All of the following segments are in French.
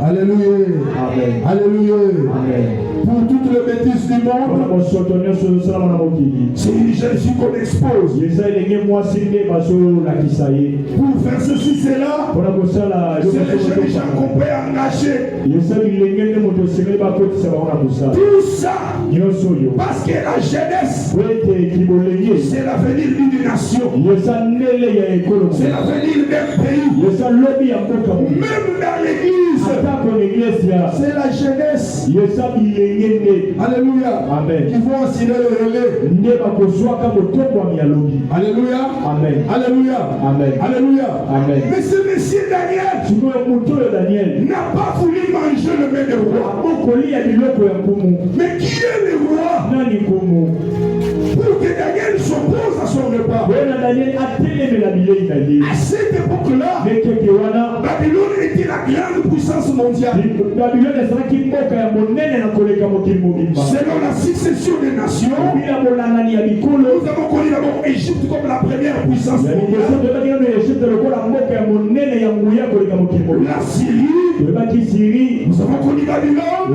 Alléluia. Amen. Alléluia. Amen. Pour toutes les bêtises du monde, c'est Jésus qu'on expose. Pour faire ceci, c'est là. C'est les jeunes gens qu'on peut engager. Tout ça, parce que la jeunesse, c'est l'avenir d'une nation. C'est l'avenir d'un pays. Même dans l'église, c'est la jeunesse. Alléluia. Amen. Qui vont assurer le relais. Alléluia. Amen. Alléluia. Amen. Alléluia. Amen. Mais ce monsieur Daniel n'a pas voulu manger le mets de roi. Mais qui est le roi? Pour que Daniel s'oppose à son repas. À cette époque-là, Babylone était la grande puissance mondiale. Selon la succession des nations, nous avons connu d'abord Égypte comme la première puissance mondiale. La Syrie, nous avons connu Babylone.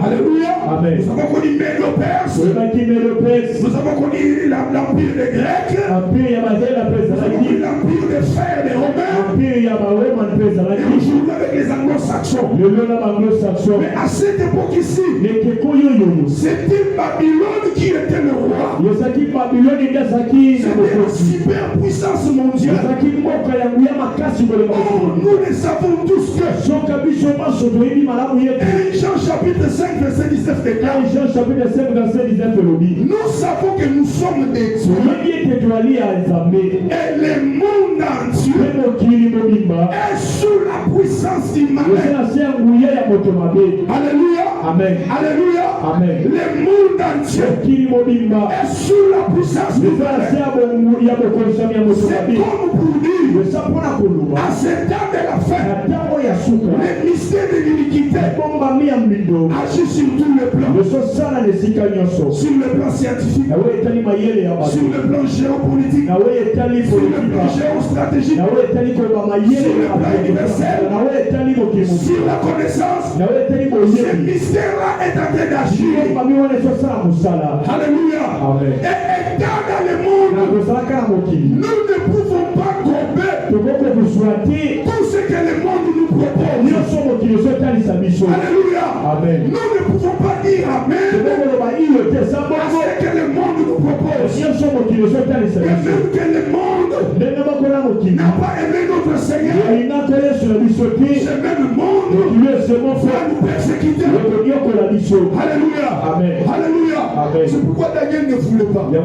Alléluia. Amen. Nous avons connu Médo-Perse. Nous avons connu l'empire des Grecs. Nous avons connu l'empire des frères des Romains. Et aujourd'hui avec les Anglo-Saxons. Mais à cette époque ici, c'était Babylone qui était le roi. C'était la superpuissance mondiale. Nous le savons tous que Jean chapitre 5 verset 19 déclare. Nous savons que nous sommes des dieux. Et le monde entier est sous la puissance du malin. Alléluia. Amen. Alléluia. Amen. Le monde entier est sous la puissance du malin. C'est comme pour dire à ce temps de la fin, les mystères de l'iniquité agissent sur tous les plans. Sur le plan scientifique, sur le plan géopolitique, sur le plan géostratégique, sur le plan universel, sur la connaissance. Ce mystère-là est en train d'agir. Alléluia. Amen. Et étant dans le monde, nous ne pouvons pas couper tout ce que le monde nous propose. Alléluia. Amen. Nous ne pouvons pas dire Amen à ce que le monde nous propose. Et même que le monde n'a pas aimé notre Seigneur, ce même monde va nous persécuter. Alléluia. Amen. Alléluia. Amen. C'est pourquoi Daniel ne voulait pas. Mais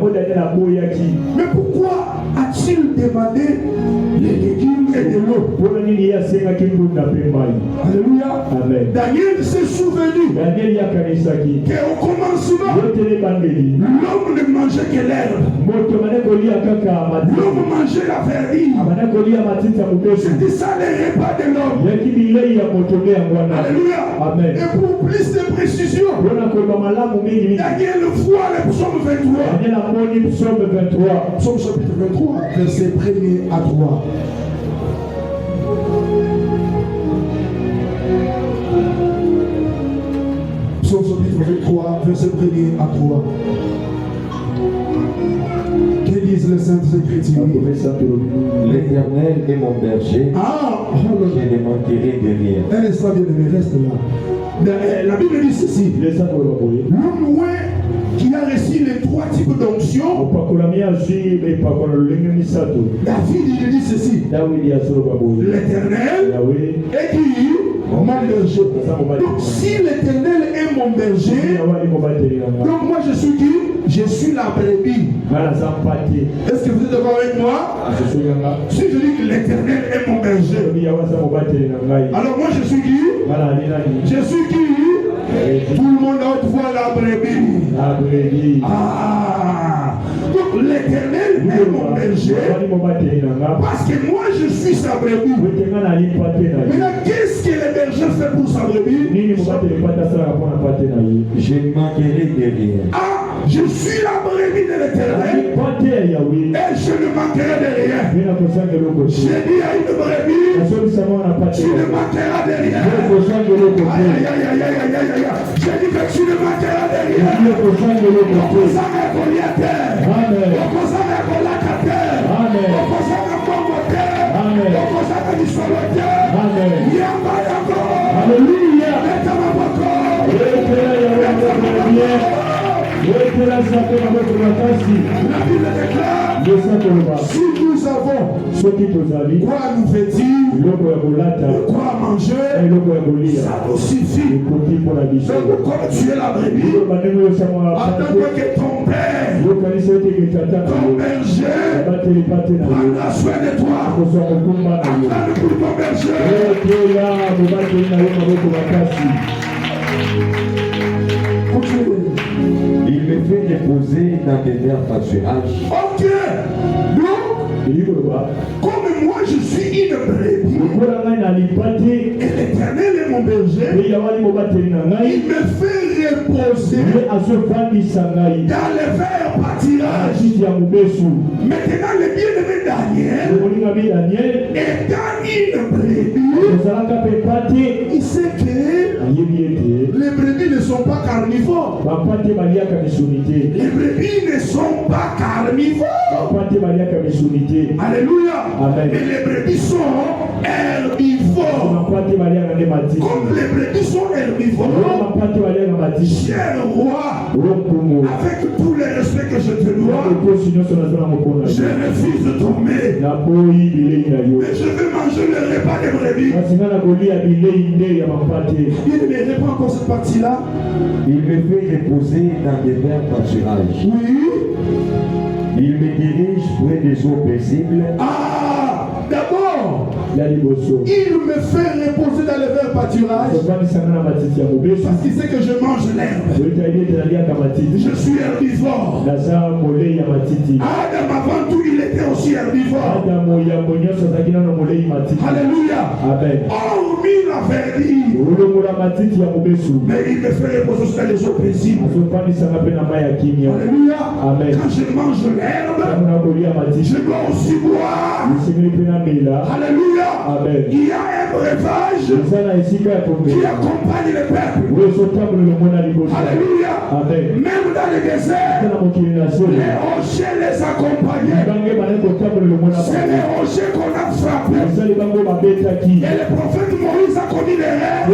pourquoi a-t-il demandé les légumes et de l'eau? Alléluia. Amen. Daniel s'est souvenu qu'au commencement, l'homme ne mangeait que l'herbe. L'homme mangeait la verdure. C'était ça les repas de l'homme. Alléluia. Amen. Et pour plus de précision, Daniel voit le psaume 23. Psaume chapitre 23, verset 1er à 3. Psaume chapitre 23, verset 1er à 3. Que disent les saintes écritures? L'Éternel est mon berger. Je ne manquerai de rien. Un instant, bien-aimé, reste là. La Bible dit ceci. L'homme qui a reçu les trois types d'onction. David il dit ceci. L'Éternel est qui? Mon berger. Donc si l'Éternel est mon berger, donc moi je suis qui? Je suis la brebis. Est-ce que vous êtes d'accord avec moi? Si je dis que l'Éternel est mon berger, alors moi je suis qui? Je suis qui? Tout le monde a autrefois la brebis. Donc l'Éternel est mon berger parce que moi je suis sa brebis. Maintenant qu'est-ce que le berger fait pour sa brebis? brebis. Je ne manquerai de rien. Ah, je suis la brebis de l'Éternel et je ne manquerai de rien. J'ai dit à une brebis, tu ne manqueras de rien. Aïe, aïe, aïe, aïe, aïe, aïe, aïe. J'ai dit que tu ne manqueras de rien. Si nous avons quoi nous vêtir, quoi manger, ça nous suffit. Donc, comme tu es la brebis, attends que ton père, ton berger, prendra soin de toi. Attends pour ton berger. Il me fait reposer dans des verts pâturages. Ok. Donc, comme moi je suis une brebis, et l'Éternel est mon berger, il me fait reposer dans les verts pâturages. Maintenant, le bien-aimé Daniel, étant une brebis, il sait que les brebis ne sont pas carnivores. Les brebis ne sont pas carnivores. Alléluia. Amen. Mais les brebis sont herbivores. Comme les brebis sont herbivores, cher roi, avec tout le respect que je te dois, je refuse de tomber. Mais je veux manger le repas des brebis. Il me répond encore cette partie-là. Il me fait reposer dans des verts pâturages. Oui. Il me dirige près des eaux paisibles. Ah, d'abord, il me fait reposer dans les verts pâturages parce qu'il sait que je mange l'herbe. Je suis herbivore. Adam, avant tout, il était aussi herbivore. Alléluia. Hormis la verdure, mais il me fait reposer dans les eaux paisibles. Alléluia. Quand je mange l'herbe, je dois aussi boire. Alléluia. Amen. Il y a un breuvage qui accompagne le peuple. Alléluia. Amen. Même dans le désert, les rochers les accompagnaient. C'est les rochers qu'on a frappés. Et le prophète Moïse a connu les rêves de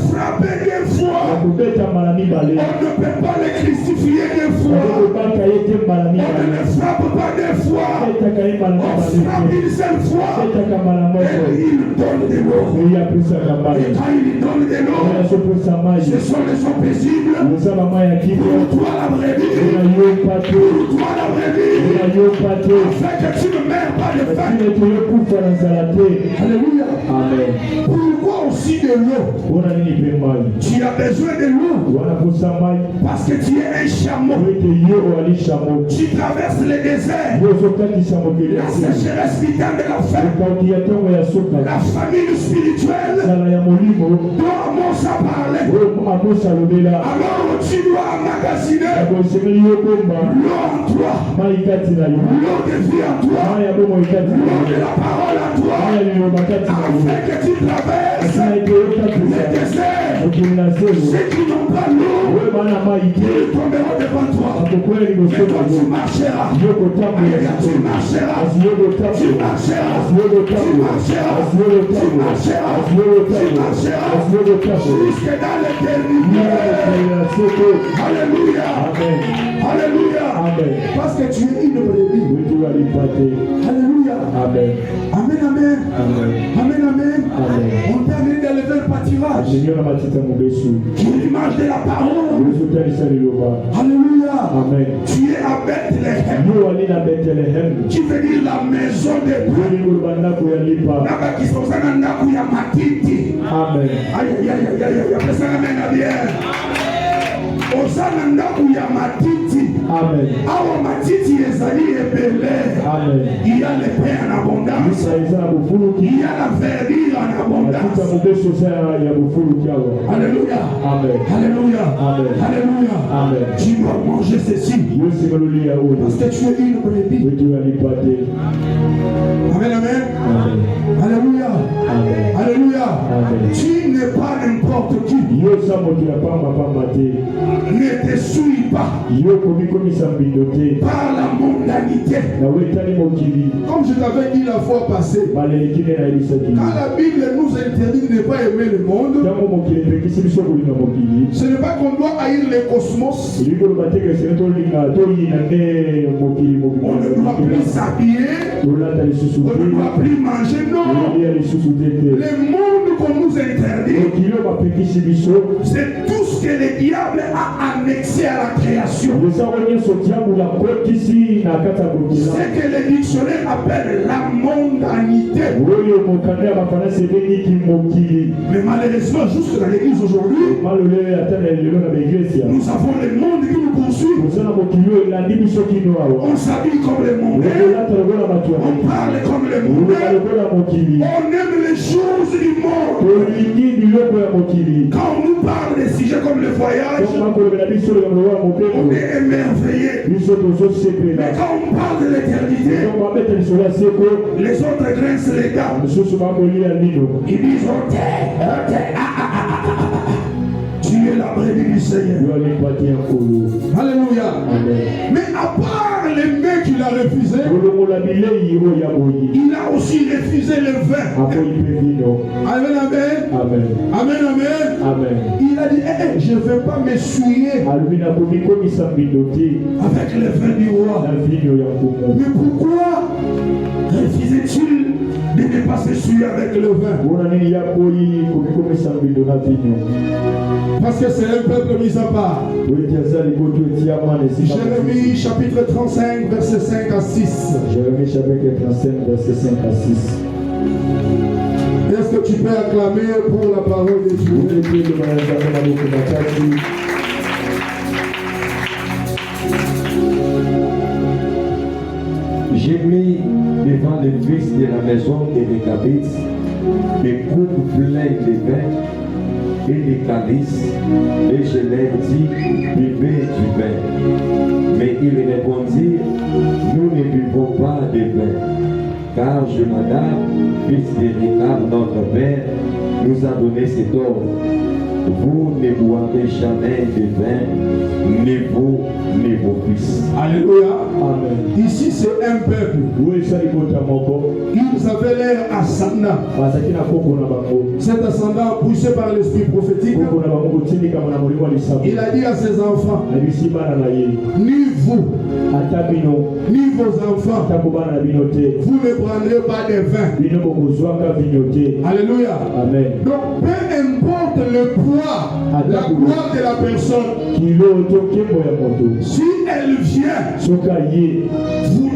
frapper des fois. On ne peut pas les crucifier des fois. On ne les frappe pas des fois. On frappe une seule fois. Et il donne de l'eau. Et quand il donne de l'eau, ce sont les eaux paisibles. Pour toi la brebis. Pour toi la brebis. Afin que tu ne meurs pas de faim. Alléluia. Amen. Pourquoi aussi de l'eau? Tu as besoin de l'eau parce que tu es un chameau. Tu traverses le désert. La sécheresse vitale de la faim. La famille spirituelle dont Amos a parlé. Alors tu dois emmagasiner l'eau en toi. L'eau de vie en toi. L'eau de la parole en toi. Afin que tu traverses le désert. Ceux qui n'ont pas l'eau, ils tomberont devant toi. Mais toi tu marcheras. Tu marcheras. Tu marcheras. Jusque dans l'éternité. Alléluia. Alléluia. Parce que tu es une brebis. Alléluia. Amen. Amen. Amen. On t'a amené dans le verts pâturage. Qui est l'image de la parole. Alléluia. Amen. Tu es à Bethléem. Qui veut dire la maison de Dieu. Là-bas qui sont en Nakuya Matiti. Amen. Aïe. Après ça, amen. Osana Nakuya Matiti. Amen. Awa matiti ezali ebele. Amen. Il y a le pain en abondance. Il y a la verdure en abondance. Alléluia. Amen. Alléluia. Amen. Alléluia. Amen. Tu dois manger ceci. Parce que tu es une brebis. Amen, amen. Alléluia. Alléluia. Tu n'es pas n'importe qui. Ne te souille pas par la mondanité. Comme je t'avais dit la fois passée, quand la Bible nous interdit de ne pas aimer le monde, ce n'est pas qu'on doit haïr le cosmos. On ne doit plus s'habiller, on ne doit plus manger, non. Le monde qu'on nous interdit, c'est tout ce que le diable a annexé à la création. C'est que le dictionnaire appelle la mondanité. Mais malheureusement, jusque dans l'église aujourd'hui, nous avons le monde qui nous poursuit. On s'habille comme le monde. On parle comme le monde. On aime les choses du monde. Quand on nous parle des sujets comme le voyage, on est émerveillé. Mais quand on parle de l'éternité, les autres grincent les dents. Ils disent on t'aime. Tu es la brebis du Seigneur. Alléluia. Mais à part les mains qu'il a refusé, il a aussi refusé le vin. Amen, amen. Amen, amen. Amen. Il a dit, je ne vais pas me souiller avec le vin du roi. Mais pourquoi refusait-il de ne pas se souiller avec le vin? Parce que c'est un peuple mis à part. Jérémie chapitre 35, verset 5 à 6. Jérémie chapitre 35, verset 5 à 6. Est-ce que tu peux acclamer pour la parole de Dieu? J'ai mis devant les fils de la maison de Réchabit des coupes pleines de vin et des calices, et je leur dis, buvez du vin. Mais ils répondirent, nous ne buvons pas de vin, car Jonadab, fils de Réchab, notre père, nous a donné cet ordre. Vous ne boirez jamais de vin, ni vous, ni vos fils. Alléluia. Amen. Ici, c'est un peuple. Ils avaient l'air ascendant. Cet ascendant poussé par l'esprit prophétique. Il a dit à ses enfants, ni vous, ni vos enfants, vous ne prendrez pas de vin. Alléluia. Amen. Donc, peu importe le poids, la gloire de la personne, si elle vient vous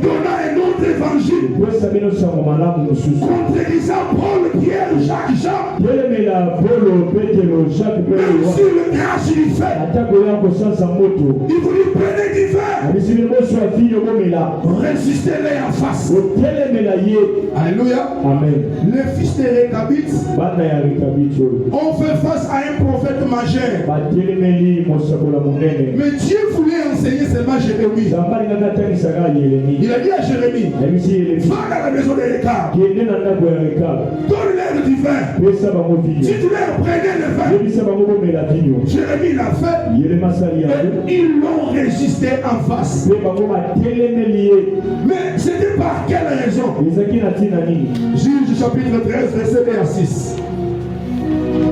donnant un autre évangile, contredisant Paul, Pierre, Jacques, Jean, même si le grâce lui fait, il vous dit prenez du vin, résistez-les en face. Alléluia. Amen. Les fils de Réchabit ont fait face à un prophète majeur. Mais Dieu voulait enseigner seulement Jérémie. Il a dit à Jérémie, va dans la maison de Réchab, donne-leur du vin. Si tu leur prenais le vin, Jérémie l'a fait, et ils l'ont résisté en face. Mais c'était par quelle raison? Juge chapitre 13, verset 1 à 6.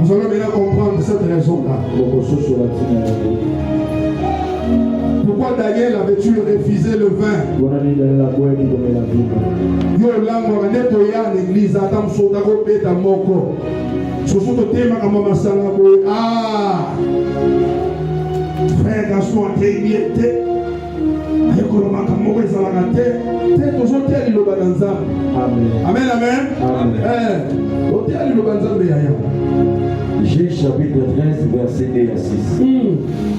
Nous allons maintenant comprendre cette raison-là. Pourquoi Daniel avait-tu refusé le vin? Yo lango neto ya l'église atam sotako beta moko. Sosoto tema kama masala boy. Ah. Frère garçon atelier. Ayekoloma kamoko ezalaka te tozotia liloba na Nzambe. Amen. Amen, amen. Otia liloba Nzambe yaya. J'ai chapitre 13, verset 2 à 6.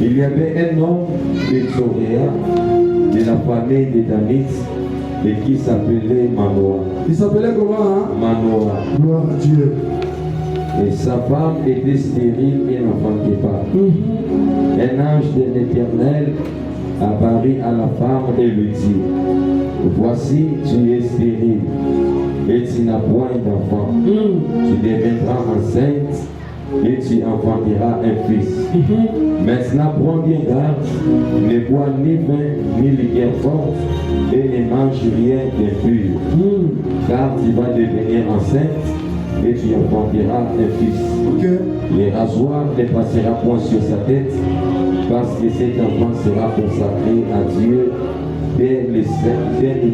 Il y avait un homme de Tsoréa, de la famille des Danites, et qui s'appelait Manoah. Il s'appelait comment, hein? Manoah. Gloire à Dieu. Et sa femme était stérile et n'enfantait pas. Un ange de l'Éternel apparut à la femme et lui dit, voici, tu es stérile et tu n'as point d'enfant. Tu deviendras enceinte et tu enfanteras un fils. Maintenant, prends bien garde, ne bois ni vin ni liqueur forte et ne mange rien d'impur, car tu vas devenir enceinte et tu enfanteras un fils. Le rasoir ne passera point sur sa tête, parce que cet enfant sera consacré à Dieu dès le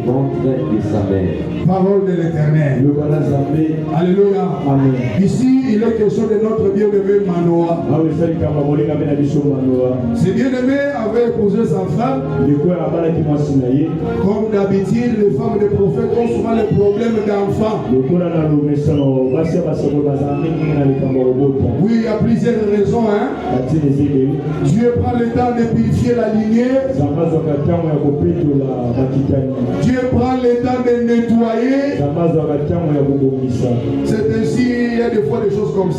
ventre de sa mère. Parole de l'Éternel. Alléluia. Amen. Ici, il est question de notre bien-aimé Manoah. Ce bien-aimé avait épousé sa femme. Comme d'habitude, les femmes des prophètes ont souvent les problèmes d'enfants. Oui, il y a plusieurs raisons. Hein? Dieu prend le temps de purifier la lignée. Dieu prend le temps de nettoyer. C'est ainsi, il y a des fois des choses comme ça.